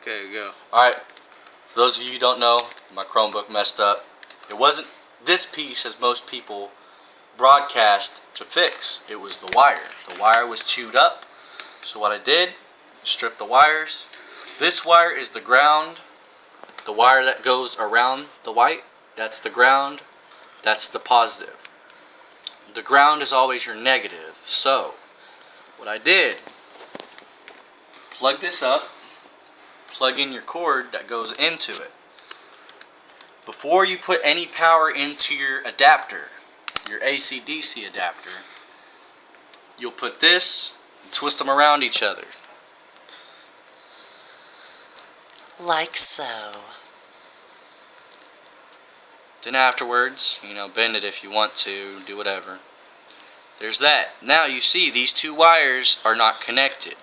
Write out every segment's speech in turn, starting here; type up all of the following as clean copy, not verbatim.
Okay, go. Alright, for those of you who don't know, my Chromebook messed up. It wasn't this piece as most people broadcast to fix. It was the wire. The wire was chewed up. So what I did, strip the wires. This wire is the ground. The wire that goes around the white, that's the ground. That's the positive. The ground is always your negative. So what I did, plug this up. Plug in your cord that goes into it. Before you put any power into your adapter, your AC/DC adapter, you'll put this and twist them around each other. Like so. Then afterwards, bend it if you want to, do whatever. There's that. Now you see these two wires are not connected.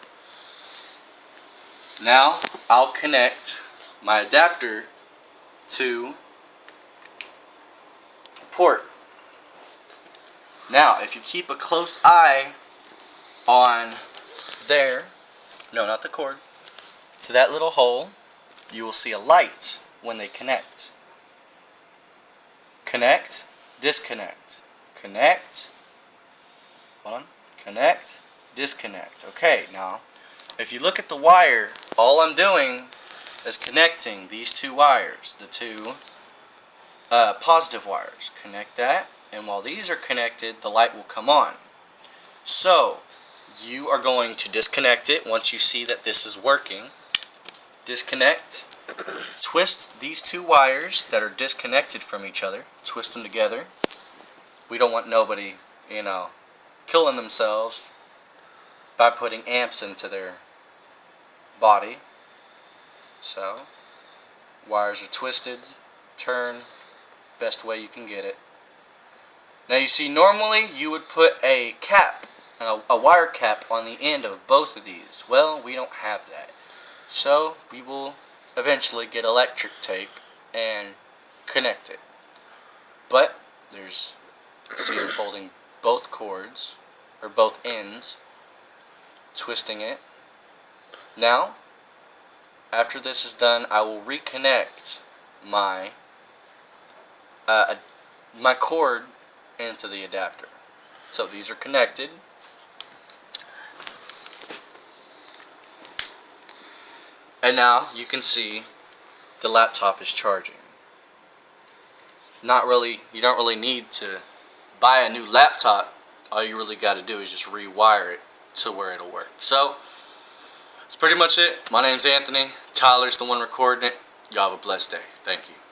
Now I'll connect my adapter to the port. Now if you keep a close eye on there, no, not the cord, to that little hole, you will see a light when they connect. Connect, disconnect, connect, hold on, connect, disconnect. Okay, now if you look at the wire, all I'm doing is connecting these two wires, the two positive wires. Connect that, and while these are connected, the light will come on. So you are going to disconnect it once you see that this is working. Disconnect, twist these two wires that are disconnected from each other, twist them together. We don't want nobody, killing themselves by putting amps into their body. So wires are twisted, turn, best way you can get it. Now you see, normally you would put a cap, a wire cap on the end of both of these. Well, we don't have that. So we will eventually get electric tape and connect it. But see, I'm folding both cords, or both ends, twisting it. Now, after this is done, I will reconnect my cord into the adapter. So these are connected. And now you can see the laptop is charging. You don't really need to buy a new laptop. All you really got to do is just rewire it to where it'll work. So that's pretty much it. My name's Anthony. Tyler's the one recording it. Y'all have a blessed day. Thank you.